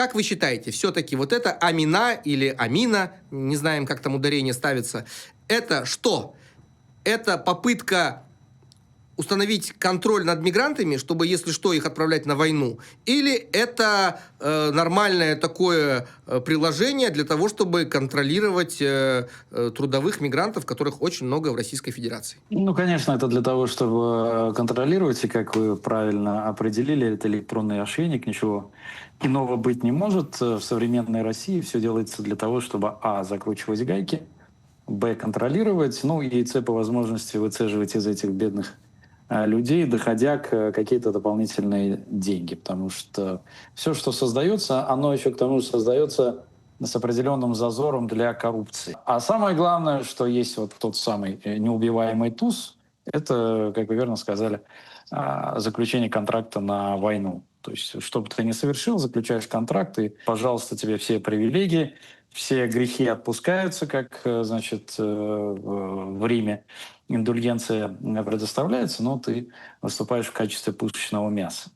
как вы считаете, все-таки вот это Амина или Амина, не знаем, как там ударение ставится, это что? Это попытка установить контроль над мигрантами, чтобы, если что, их отправлять на войну? Или это нормальное такое приложение для того, чтобы контролировать трудовых мигрантов, которых очень много в Российской Федерации? Ну, конечно, это для того, чтобы контролировать, и, как вы правильно определили, это электронный ошейник, ничего иного быть не может. В современной России все делается для того, чтобы, закручивать гайки, контролировать, ну и, по возможности, выцеживать из этих бедных людей, доходя к какие-то дополнительные деньги. Потому что все, что создается, оно еще к тому же создается с определенным зазором для коррупции. А самое главное, что есть вот тот самый неубиваемый туз, это, как вы верно сказали, заключение контракта на войну. То есть, что бы ты ни совершил, заключаешь контракт, и, пожалуйста, тебе все привилегии, все грехи отпускаются, как, значит, в Риме индульгенция предоставляется, но ты выступаешь в качестве пушечного мяса.